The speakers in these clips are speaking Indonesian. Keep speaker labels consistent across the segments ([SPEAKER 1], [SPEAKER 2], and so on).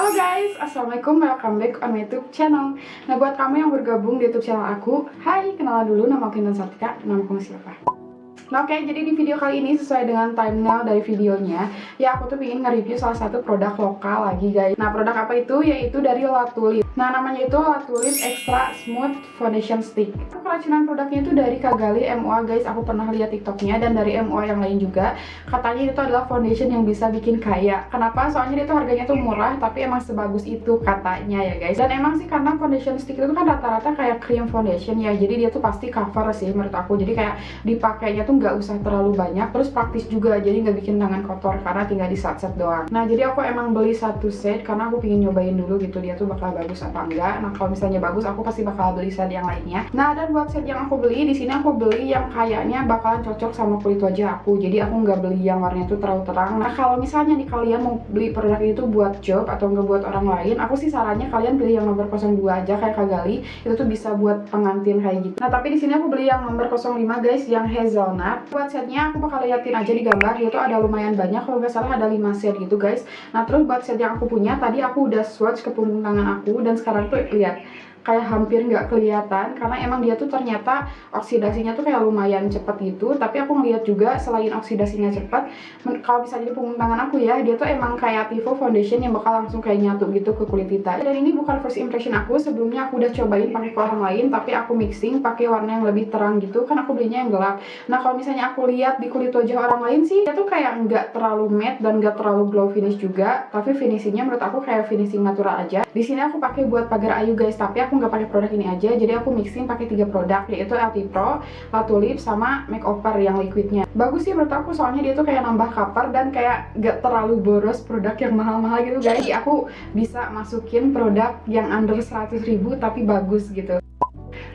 [SPEAKER 1] Halo guys, assalamualaikum, welcome back on my YouTube channel. Nah, buat kamu yang bergabung di YouTube channel aku, hai, kenalan dulu, nama aku Intan Sartika, nama kamu siapa? Nah, oke, jadi di video kali ini sesuai dengan thumbnail dari videonya, ya aku tuh ingin nge-review salah satu produk lokal lagi guys. Nah, produk apa itu? Yaitu dari La Tulip. Nah, namanya itu La Tulip Extra Smooth Foundation Stick. Kerajinan produknya itu dari Kagali MUA guys, aku pernah lihat TikToknya, dan dari MUA yang lain juga. Katanya itu adalah foundation yang bisa bikin kaya. Kenapa? Soalnya itu harganya tuh murah, tapi emang sebagus itu katanya ya guys. Dan emang sih karena foundation stick itu kan rata-rata kayak cream foundation ya, jadi dia tuh pasti cover sih menurut aku. Jadi kayak dipakainya tuh nggak usah terlalu banyak, terus praktis juga, jadi nggak bikin tangan kotor karena tinggal di set doang. Nah, jadi aku emang beli satu set karena aku pengen nyobain dulu gitu dia tuh bakal bagus apa enggak. Nah, kalau misalnya bagus aku pasti bakal beli set yang lainnya. Nah, dan buat set yang aku beli di sini, aku beli yang kayaknya bakalan cocok sama kulit wajah aku, jadi aku nggak beli yang warnanya tuh terlalu terang. Nah, kalau misalnya nih kalian mau beli produk itu buat job atau nggak buat orang lain, aku sih sarannya kalian pilih yang nomor 02 aja kayak Kagali, itu tuh bisa buat pengantin kayak gitu. Nah, tapi di sini aku beli yang nomor 05 guys, yang hazelnut. Buat setnya aku bakal liatin aja di gambar, dia tuh ada lumayan banyak, kalau nggak salah ada 5 set gitu guys. Nah, terus buat set yang aku punya tadi aku udah swatch ke punggung tangan aku, dan sekarang tuh lihat kayak hampir nggak kelihatan karena emang dia tuh ternyata oksidasinya tuh kayak lumayan cepet gitu. Tapi aku ngeliat juga selain oksidasinya cepet, kalau misalnya di punggung tangan aku ya, dia tuh emang kayak Tivo foundation yang bakal langsung kayak nyatu gitu ke kulit kita. Dan ini bukan first impression aku, sebelumnya aku udah cobain pakai ke orang lain, tapi aku mixing pakai warna yang lebih terang gitu kan, aku belinya yang gelap. Nah, kalau misalnya aku lihat di kulit wajah orang lain sih, dia tuh kayak nggak terlalu matte dan nggak terlalu glow finish juga, tapi finishingnya menurut aku kayak finishing natural aja. Di sini aku pakai buat pagar ayu guys, tapi aku nggak pakai produk ini aja, jadi aku mixing pakai 3 produk, yaitu LT Pro, La Tulip, sama Makeover yang liquidnya. Bagus sih menurut aku, soalnya dia tuh kayak nambah cover dan kayak gak terlalu boros produk yang mahal-mahal gitu guys. Jadi aku bisa masukin produk yang under 100.000 tapi bagus gitu.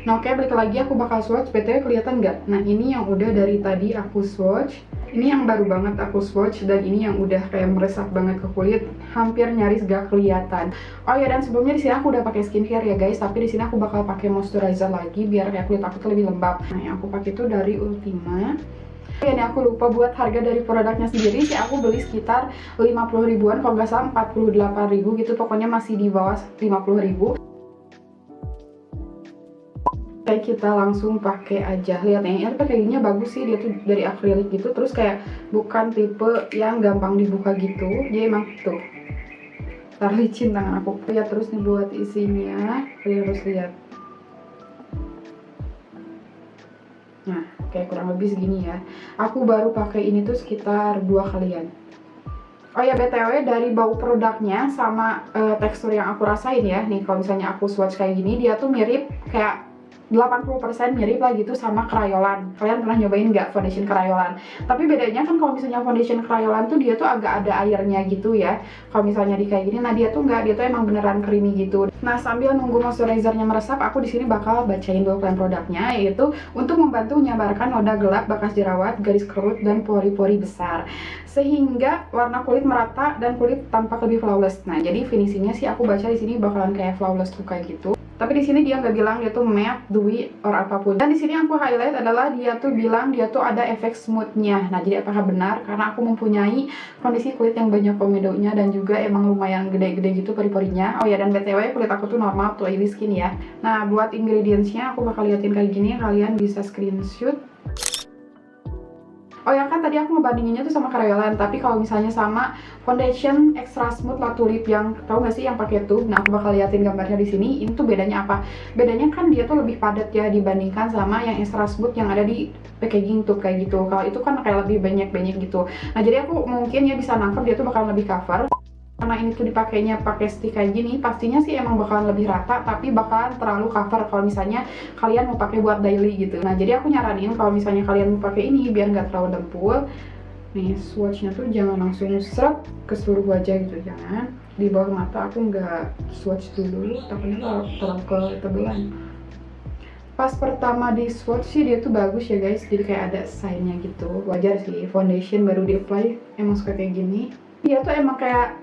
[SPEAKER 1] Nah, oke, balik lagi aku bakal swatch. BTW kelihatan nggak? Nah, ini yang udah dari tadi aku swatch. Ini yang baru banget aku swatch, dan ini yang udah kayak meresap banget ke kulit, hampir nyaris gak kelihatan. Oh ya, dan sebelumnya di sini aku udah pakai skincare ya guys, tapi di sini aku bakal pakai moisturizer lagi biar kayak kulit aku tuh lebih lembab. Nah, yang aku pakai itu dari Ultima. Ya, ini aku lupa buat harga dari produknya sendiri sih, aku beli sekitar 50 ribuan, kalau nggak salah 48 ribu gitu, pokoknya masih di bawah 50 ribu. Kayak kita langsung pakai aja. Lihat nih, ini packagingnya bagus sih, dia tuh dari akrilik gitu, terus kayak bukan tipe yang gampang dibuka gitu, jadi emang tuh licin tangan aku. Lihat terus nih buat isinya, kalian harus lihat. Nah, kayak kurang lebih segini ya. Aku baru pakai ini tuh sekitar 2 kalian. Oh ya, BTW dari bau produknya sama tekstur yang aku rasain ya, nih kalau misalnya aku swatch kayak gini, dia tuh mirip kayak 80% mirip lah gitu sama Crayolan. Kalian pernah nyobain nggak foundation Crayolan? Tapi bedanya kan kalau misalnya foundation Crayolan tuh dia tuh agak ada airnya gitu ya. Kalau misalnya di kayak gini, nah dia tuh nggak, dia tuh emang beneran creamy gitu. Nah, sambil nunggu moisturizernya meresap, aku di sini bakal bacain dulu klaim produknya, yaitu untuk membantu menyamarkan noda gelap, bekas jerawat, garis kerut, dan pori-pori besar, sehingga warna kulit merata dan kulit tampak lebih flawless. Nah, jadi finishingnya sih aku baca di sini bakalan kayak flawless tuh kayak gitu. Tapi di sini dia nggak bilang dia tuh matte, dewy, or apapun. Dan di sini yang aku highlight adalah dia tuh bilang dia tuh ada efek smoothnya. Nah, jadi apakah benar? Karena aku mempunyai kondisi kulit yang banyak komedonya dan juga emang lumayan gede-gede gitu pori-porinya. Oh ya, dan BTW kulit aku tuh normal, tuh oily skin ya. Nah, buat ingredientsnya aku bakal liatin kayak gini, kalian bisa screenshot. Oh ya, kan tadi aku ngebandinginnya tuh sama Crayolan, tapi kalau misalnya sama foundation Extra Smooth La Tulip yang tahu nggak sih yang pakai tuh, nah aku bakal liatin gambarnya di sini. Ini tuh bedanya apa? Bedanya kan dia tuh lebih padat ya dibandingkan sama yang Extra Smooth yang ada di packaging tuh kayak gitu. Kalau itu kan kayak lebih banyak gitu. Nah, jadi aku mungkin ya bisa nangkep dia tuh bakal lebih cover. Karena ini tuh dipakainya pakai stick kayak gini, pastinya sih emang bakalan lebih rata, tapi bakalan terlalu cover kalau misalnya kalian mau pakai buat daily gitu. Nah, jadi aku nyaranin kalau misalnya kalian mau pakai ini biar nggak terlalu dempul, nih swatchnya tuh jangan langsung seret ke seluruh wajah gitu, jangan. Di bawah mata aku nggak swatch dulu, takutnya terlalu ketebelan. Pas pertama di swatch sih dia tuh bagus ya guys, jadi kayak ada sign-nya gitu. Wajar sih, foundation baru di apply emang suka kayak gini. Dia tuh emang kayak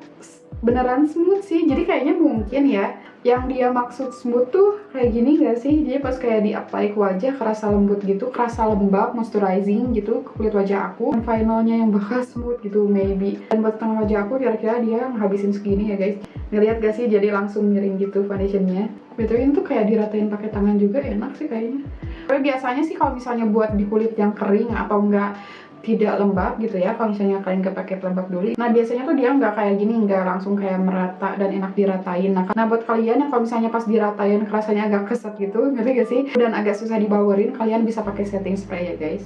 [SPEAKER 1] beneran smooth sih. Jadi kayaknya mungkin ya yang dia maksud smooth tuh kayak gini gak sih? Jadi pas kayak di apply ke wajah kerasa lembut gitu, kerasa lembab, moisturizing gitu ke kulit wajah aku. Dan finalnya yang bakal smooth gitu maybe. Dan buat tengah wajah aku kira-kira dia ngabisin segini ya guys. Ngeliat gak sih jadi langsung miring gitu foundationnya. Betul ini tuh kayak diratain pakai tangan juga enak sih kayaknya. Tapi biasanya sih kalau misalnya buat di kulit yang kering atau enggak tidak lembab gitu ya, kalau misalnya kalian gak pakai pelembab dulu, nah biasanya tuh dia nggak kayak gini, nggak langsung kayak merata dan enak diratain. Nah buat kalian yang kalau misalnya pas diratain rasanya agak keset gitu, ngerti gak sih, dan agak susah dibawerin, kalian bisa pakai setting spray ya guys.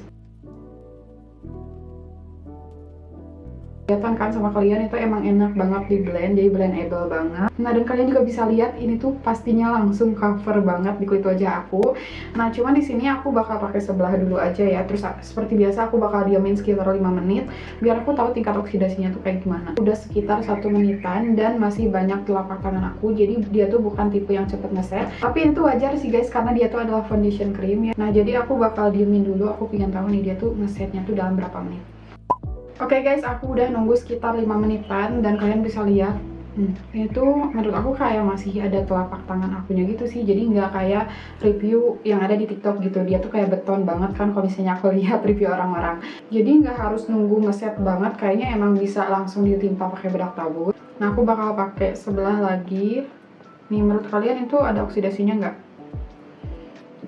[SPEAKER 1] Kelihatan kan sama kalian itu emang enak banget di blend, jadi blendable banget. Nah dan kalian juga bisa lihat ini tuh pastinya langsung cover banget di kulit wajah aku. Nah cuman di sini aku bakal pakai sebelah dulu aja ya. Terus seperti biasa aku bakal diamin sekitar 5 menit biar aku tahu tingkat oksidasinya tuh kayak gimana. Udah sekitar 1 menitan dan masih banyak telapak tangan aku. Jadi dia tuh bukan tipe yang cepet ngeset. Tapi itu wajar sih guys karena dia tuh adalah foundation cream ya. Nah jadi aku bakal diemin dulu. Aku pengen tahu nih dia tuh ngesetnya tuh dalam berapa menit. Oke guys, aku udah nunggu sekitar 5 menitan dan kalian bisa lihat ini tuh menurut aku kayak masih ada telapak tangan akunya gitu sih. Jadi nggak kayak review yang ada di TikTok gitu. Dia tuh kayak beton banget kan kalau misalnya aku lihat review orang-orang. Jadi nggak harus nunggu ngeset banget, kayaknya emang bisa langsung ditimpa pakai bedak tabur. Nah aku bakal pakai sebelah lagi. Nih menurut kalian itu ada oksidasinya nggak?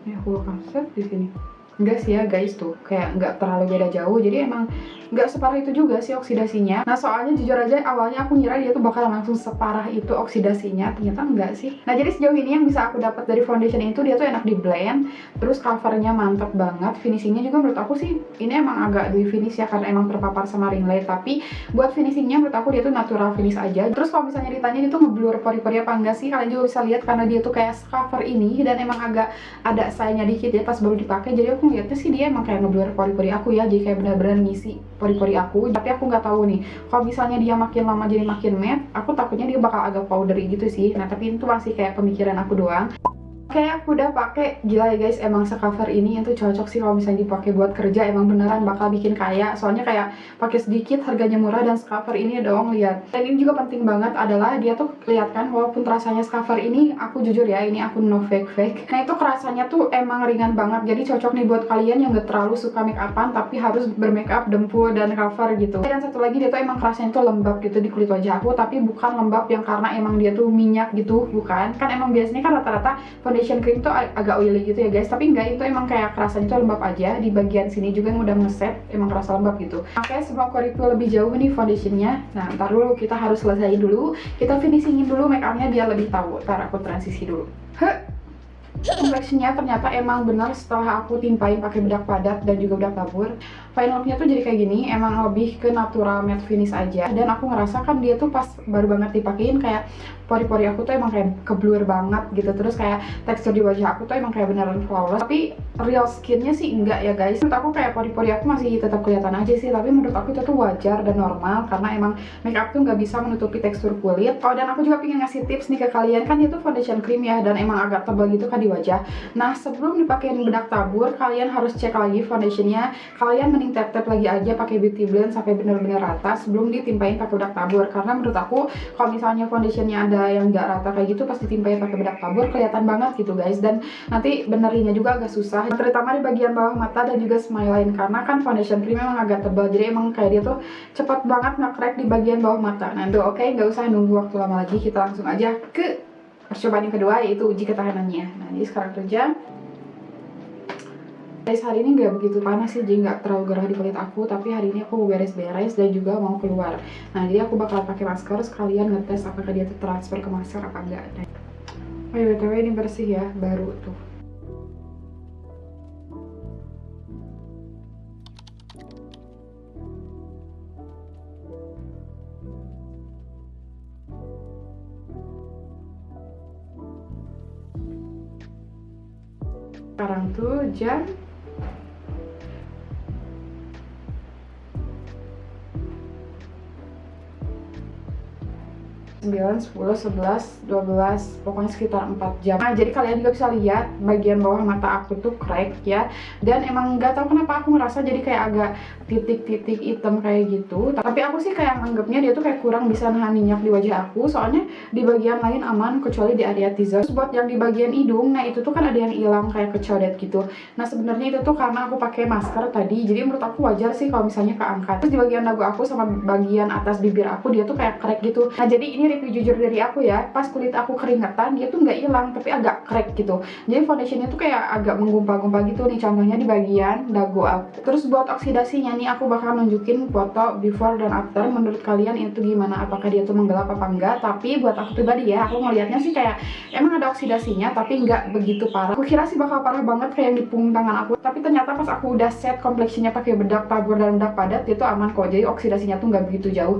[SPEAKER 1] Ini aku bakal set di sini. Enggak sih ya guys, tuh kayak nggak terlalu beda jauh, jadi emang nggak separah itu juga sih oksidasinya. Nah soalnya jujur aja awalnya aku ngira dia tuh bakal langsung separah itu oksidasinya, ternyata enggak sih. Nah jadi sejauh ini yang bisa aku dapat dari foundation itu, dia tuh enak di blend, terus covernya mantep banget, finishingnya juga menurut aku sih ini emang agak dewy finish ya karena emang terpapar sama ring light. Tapi buat finishingnya menurut aku dia tuh natural finish aja. Terus kalau misalnya ditanya dia tuh ngeblur pori-pori apa enggak sih, kalian juga bisa lihat karena dia tuh kayak cover ini dan emang agak ada sayanya dikit ya pas baru dipakai. Jadi aku ngeliatnya sih dia emang kayak ngeblur pori-pori aku ya, jadi kayak benar-benar ngisi pori-pori aku. Tapi aku nggak tahu nih kalau misalnya dia makin lama jadi makin matte, aku takutnya dia bakal agak powdery gitu sih. Nah tapi itu masih kayak pemikiran aku doang. Oke, aku udah pakai. Gila ya guys, emang secover ini itu cocok sih kalau misalnya dipakai buat kerja, emang beneran bakal bikin kaya. Soalnya kayak pakai sedikit harganya murah dan secover ini dong, lihat. Dan ini juga penting banget adalah dia tuh lihat kan, walaupun rasanya secover ini, aku jujur ya, ini aku no fake. Nah itu kerasanya tuh emang ringan banget. Jadi cocok nih buat kalian yang gak terlalu suka make upan tapi harus bermake up dempul dan cover gitu. Dan satu lagi dia tuh emang kerasanya tuh lembab gitu di kulit wajah aku, tapi bukan lembab yang karena emang dia tuh minyak gitu, bukan. Kan emang biasanya kan rata-rata foundation cream tuh agak oily gitu ya guys, tapi enggak, itu emang kayak kerasanya tuh lembab aja. Di bagian sini juga yang udah ngeset emang kerasa lembab gitu. Oke, sebelum aku review lebih jauh nih foundationnya, nah ntar dulu kita harus selesaiin dulu, kita finishingin dulu make upnya biar lebih tahu. Ntar aku transisi dulu. Complexion-nya ternyata emang benar setelah aku timpain pakai bedak padat dan juga bedak tabur, final look-nya tuh jadi kayak gini. Emang lebih ke natural matte finish aja, dan aku ngerasa kan dia tuh pas baru banget dipakein kayak pori-pori aku tuh emang kayak keblur banget gitu. Terus kayak tekstur di wajah aku tuh emang kayak beneran flawless. Tapi real skinnya sih enggak ya guys. Menurut aku kayak pori-pori aku masih tetap kelihatan aja sih, tapi menurut aku itu tuh wajar dan normal karena emang make up tuh nggak bisa menutupi tekstur kulit. Oh dan aku juga pengen ngasih tips nih ke kalian, kan itu foundation cream ya dan emang agak tebal gitu kan di wajah. Nah sebelum dipakein bedak tabur, kalian harus cek lagi foundationnya. Kalian mending tap-tap lagi aja pakai beauty blend sampai bener-bener rata sebelum ditimpain pakai bedak tabur. Karena menurut aku kalau misalnya foundationnya ada yang nggak rata kayak gitu, pas ditimpain pakai bedak tabur kelihatan banget gitu guys, dan nanti benerinnya juga agak susah, terutama di bagian bawah mata dan juga smile line karena kan foundation cream memang agak tebal, jadi emang kayak dia tuh cepat banget nge-crack di bagian bawah mata. Nah itu oke, nggak usah nunggu waktu lama lagi, kita langsung aja ke percobaan yang kedua, yaitu uji ketahanannya. Nah jadi sekarang kerja. Guys, hari ini nggak begitu panas sih, jadi nggak terlalu gerah di kulit aku, tapi hari ini aku mau beres-beres dan juga mau keluar. Nah jadi aku bakal pakai masker sekalian ngetes apakah dia tuh transfer ke masker apa enggak. Oh ya btw ini bersih ya, baru tuh. Sekarang tuh jam 9, 10, 11, 12, pokoknya sekitar 4 jam. Nah, jadi kalian juga bisa lihat bagian bawah mata aku tuh crack ya. Dan emang nggak tahu kenapa aku ngerasa jadi kayak agak titik-titik hitam kayak gitu. Tapi aku sih kayak anggapnya dia tuh kayak kurang bisa nahan minyak di wajah aku. Soalnya di bagian lain aman kecuali di area T-zone. Terus buat yang di bagian hidung, nah itu tuh kan ada yang hilang kayak kecodet gitu. Nah, sebenarnya itu tuh karena aku pakai masker tadi. Jadi menurut aku wajar sih kalau misalnya keangkat. Terus di bagian dagu aku sama bagian atas bibir aku dia tuh kayak crack gitu. Nah, jadi ini review jujur dari aku ya, pas kulit aku keringetan dia tuh nggak hilang tapi agak crack gitu. Jadi foundationnya tuh kayak agak menggumpal-gumpal gitu nih, contohnya di bagian dagu aku. Terus buat oksidasinya nih aku bakal nunjukin foto before dan after. Menurut kalian itu gimana, apakah dia tuh menggelap apa enggak? Tapi buat aku pribadi ya, aku ngeliatnya sih kayak emang ada oksidasinya tapi nggak begitu parah. Aku kira sih bakal parah banget kayak yang di punggung tangan aku, tapi ternyata pas aku udah set kompleksinya pakai bedak tabur dan bedak padat itu aman kok. Jadi oksidasinya tuh nggak begitu jauh.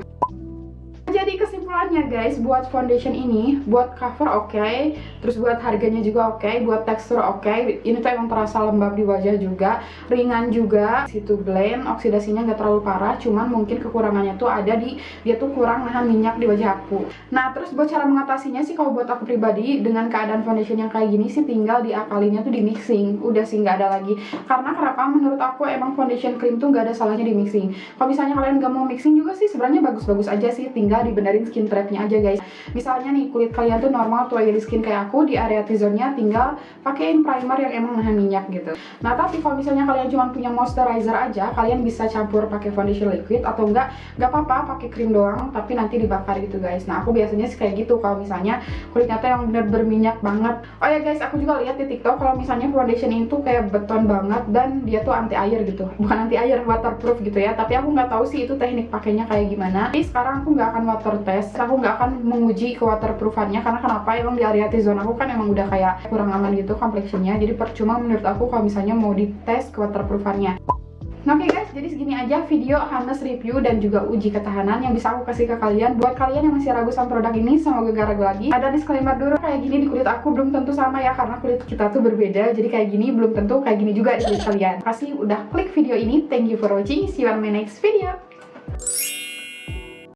[SPEAKER 1] Jadi kesimpulannya guys, buat foundation ini, buat cover oke, terus buat harganya juga oke, buat tekstur oke. Ini tuh emang terasa lembab di wajah juga, ringan juga. Situ blend, oksidasinya nggak terlalu parah, cuman mungkin kekurangannya tuh ada di dia tuh kurang nahan minyak di wajah aku. Nah, terus buat cara mengatasinya sih kalau buat aku pribadi dengan keadaan foundation yang kayak gini sih tinggal diakalinnya tuh di mixing. Udah sih nggak ada lagi. Karena kenapa? Menurut aku emang foundation cream tuh nggak ada salahnya di mixing. Kalau misalnya kalian nggak mau mixing juga sih sebenarnya bagus-bagus aja sih, tinggal dibenerin skin trapnya aja guys. Misalnya nih kulit kalian tuh normal tuh oily skin kayak aku, di area T-zone-nya tinggal pakein primer yang emang nahan minyak gitu. Nah, tapi kalau misalnya kalian cuma punya moisturizer aja, kalian bisa campur pakai foundation liquid atau enggak apa-apa pakai krim doang tapi nanti dibakar gitu guys. Nah, aku biasanya sih kayak gitu kalau misalnya kulitnya tuh yang bener berminyak banget. Oh ya guys, aku juga lihat di TikTok kalau misalnya foundation ini tuh kayak beton banget dan dia tuh anti air gitu. Bukan anti air, waterproof gitu ya. Tapi aku nggak tahu sih itu teknik pakainya kayak gimana. Jadi sekarang aku nggak akan water test, aku nggak akan menguji ke waterproofannya karena kenapa, emang di area T-zone aku kan emang udah kayak kurang aman gitu kompleksinya, jadi percuma menurut aku kalau misalnya mau dites ke waterproofannya. Nah, oke guys, jadi segini aja video Hanes review dan juga uji ketahanan yang bisa aku kasih ke kalian. Buat kalian yang masih ragu sama produk ini, semoga gak ragu lagi. Ada disclaimer dulu, kayak gini di kulit aku belum tentu sama ya, karena kulit kita tuh berbeda. Jadi kayak gini belum tentu kayak gini juga di kulit kalian. Makasih udah klik video ini, thank you for watching, see you on my next video.